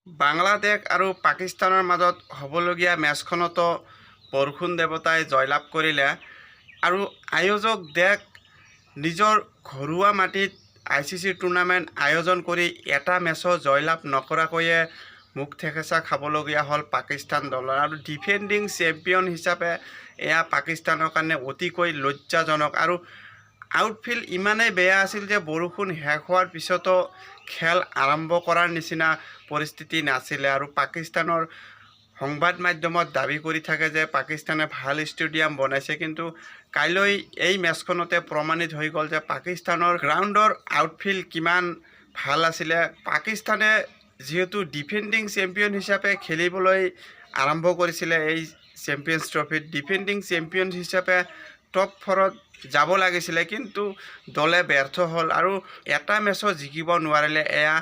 বাংলাদেশ আৰু পাকিস্তানৰ মাজত হ'বলগীয়া মেচখনতো বৰষুণ দেৱতাই জয়লাভ কৰিলে আৰু আয়োজক দেশ নিজৰ ঘৰুৱা মাটিত ICC টুৰ্ণামেণ্ট আয়োজন কৰি এটা মেচো জয়লাভ নকৰাকৈয়ে মুখ থেকেচা খাবলগীয়া হ'ল পাকিস্তান দলৰ আৰু ডিফেণ্ডিং চেম্পিয়ন হিচাপে এয়া পাকিস্তানৰ কাৰণে অতিকৈ লজ্জাজনক আৰু আউটফিল্ড ইমানেই বেয়া আছিল যে বৰষুণ শেষ হোৱাৰ পিছতো খেল আৰম্ভ কৰাৰ নিচিনা পৰিস্থিতি নাছিলে আৰু পাকিস্তানৰ সংবাদ মাধ্যমত দাবী কৰি থাকে যে পাকিস্তানে ভাল ষ্টেডিয়াম বনাইছে, কিন্তু কাইলৈ এই মেচখনতে প্ৰমাণিত হৈ গ'ল যে পাকিস্তানৰ গ্ৰাউণ্ডৰ আউটফিল্ড কিমান ভাল আছিলে। পাকিস্তানে যিহেতু ডিফেণ্ডিং চেম্পিয়ন হিচাপে খেলিবলৈ আৰম্ভ কৰিছিলে এই চেম্পিয়ন্স ট্ৰফিত, ডিফেণ্ডিং চেম্পিয়ন হিচাপে টপ 4ত যাব লাগিছিলে, কিন্তু দলে ব্যৰ্থ হ'ল আৰু এটা মেচো জিকিব নোৱাৰিলে। এয়া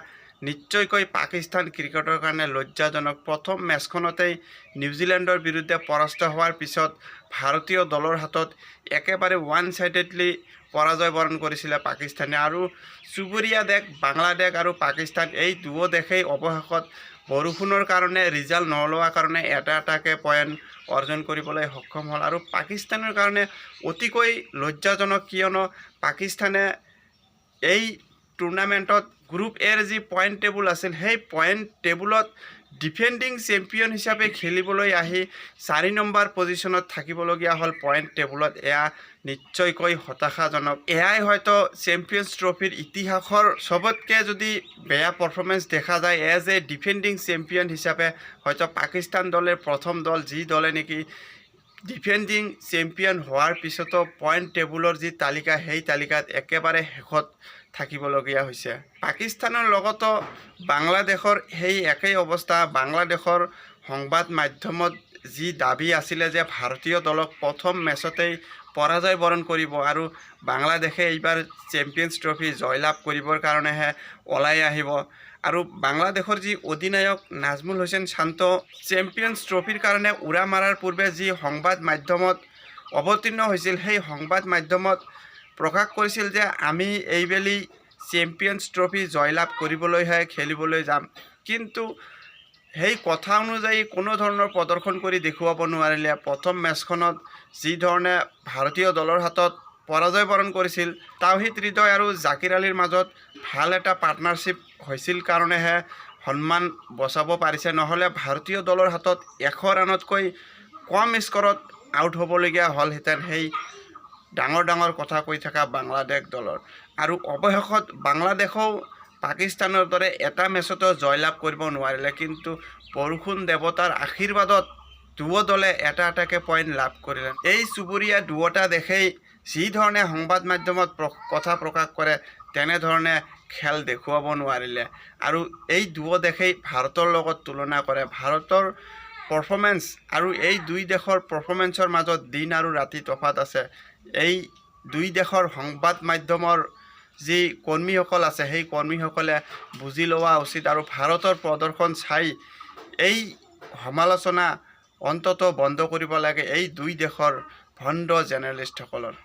নিশ্চয়কৈ পাকিস্তান ক্ৰিকেটৰ কাৰণে লজ্জাজনক। প্ৰথম মেচখনতেই নিউজিলেণ্ডৰ বিৰুদ্ধে পৰাস্ত হোৱাৰ পিছত ভাৰতীয় দলৰ হাতত একেবাৰে ওৱান ছাইডেডলি পৰাজয় বৰণ কৰিছিলে পাকিস্তানে আৰু চুবুৰীয়া দেশ বাংলাদেশ আৰু পাকিস্তান এই দুয়ো দেশেই অৱশেষত বৰষুণৰ কাৰণে ৰিজাল্ট নোলোৱাৰ কাৰণে এটাকৈ পইণ্ট অৰ্জন কৰিবলৈ সক্ষম হ'ল আৰু পাকিস্তানৰ কাৰণে অতিকৈ লজ্জাজনক, কিয়নো পাকিস্তানে এই টুৰ্ণামেণ্টত গ্ৰুপ এৰ যি পইণ্ট টেবুল আছিল সেই পইণ্ট টেবুলত ডিফেণ্ডিং চেম্পিয়ন হিচাপে খেলিবলৈ আহি 4 নম্বৰ পজিশ্যনত থাকিবলগীয়া হ'ল পইণ্ট টেবুলত। এয়া নিশ্চয়কৈ হতাশাজনক। এয়াই হয়তো চেম্পিয়ন্স ট্ৰফিৰ ইতিহাসৰ চবতকৈ যদি বেয়া পাৰফৰ্মেঞ্চ দেখা যায়, এজ এ ডিফেণ্ডিং চেম্পিয়ন হিচাপে হয়তো পাকিস্তান দলে প্ৰথম দল যি দলে নেকি ডিফেণ্ডিং চেম্পিয়ন হোৱাৰ পিছতো পইণ্ট টেবুলৰ যি তালিকা সেই তালিকাত একেবাৰে শেষত থাকিবলগীয়া হৈছে। পাকিস্তানৰ লগতো বাংলাদেশৰ সেই একেই অৱস্থা। বাংলাদেশৰ সংবাদ মাধ্যমত যি দাবী আছিলে যে ভাৰতীয় দলক প্ৰথম মেচতেই পৰাজয় বৰণ কৰিব আৰু বাংলাদেশে এইবাৰ চেম্পিয়ন্স ট্ৰফি জয়লাভ কৰিবৰ কাৰণেহে ওলাই আহিব আৰু বাংলাদেশৰ যি অধিনায়ক নাজমুল হুছেইন শান্ত চেম্পিয়ন্স ট্ৰফিৰ কাৰণে উৰা মাৰাৰ পূৰ্বে যি সংবাদ মাধ্যমত অৱতীৰ্ণ হৈছিল সেই সংবাদ মাধ্যমত প্ৰকাশ কৰিছিল যে আমি এইবেলি চেম্পিয়ন্স ট্ৰফি জয়লাভ কৰিবলৈহে খেলিবলৈ যাম, কিন্তু সেই কথা অনুযায়ী কোনো ধৰণৰ প্ৰদৰ্শন কৰি দেখুৱাব নোৱাৰিলে। প্ৰথম মেচখনত যি ধৰণে ভাৰতীয় দলৰ হাতত পৰাজয় বৰণ কৰিছিল, তাওহিদ হৃদয় আৰু জাকিৰ আলীৰ মাজত ভাল এটা পাৰ্টনাৰশ্বিপ হৈছিল কাৰণেহে সন্মান বচাব পাৰিছে, নহ'লে ভাৰতীয় দলৰ হাতত 100 ৰাণতকৈ কম স্ক'ৰত আউট হ'বলগীয়া হ'লহেঁতেন সেই ডাঙৰ কথা কৈ থকা বাংলাদেশ দলৰ। আৰু অৱশেষত বাংলাদেশেও পাকিস্তানৰ দৰে এটা মেচতো জয়লাভ কৰিব নোৱাৰিলে, কিন্তু বৰষুণ দেৱতাৰ আশীৰ্বাদত দুয়ো দলে এটাকৈ পইণ্ট লাভ কৰিলে। এই চুবুৰীয়া দুয়োটা দেশেই যি ধৰণে সংবাদ মাধ্যমত কথা প্ৰকাশ কৰে তেনেধৰণে খেল দেখুৱাব নোৱাৰিলে আৰু এই দুয়ো দেশেই ভাৰতৰ লগত তুলনা কৰে। ভাৰতৰ পাৰফৰ্মেঞ্চ আৰু এই দুই দেশৰ পাৰফৰ্মেঞ্চৰ মাজত দিন আৰু ৰাতি তফাত আছে। এই দুই দেশৰ সংবাদ মাধ্যমৰ যি কৰ্মীসকল আছে সেই কৰ্মীসকলে বুজি লোৱা উচিত আৰু ভাৰতৰ প্ৰদৰ্শন চাই এই সমালোচনা অন্ততঃ বন্ধ কৰিব লাগে এই দুই দেশৰ ভণ্ড জাৰ্নেলিষ্টসকলৰ।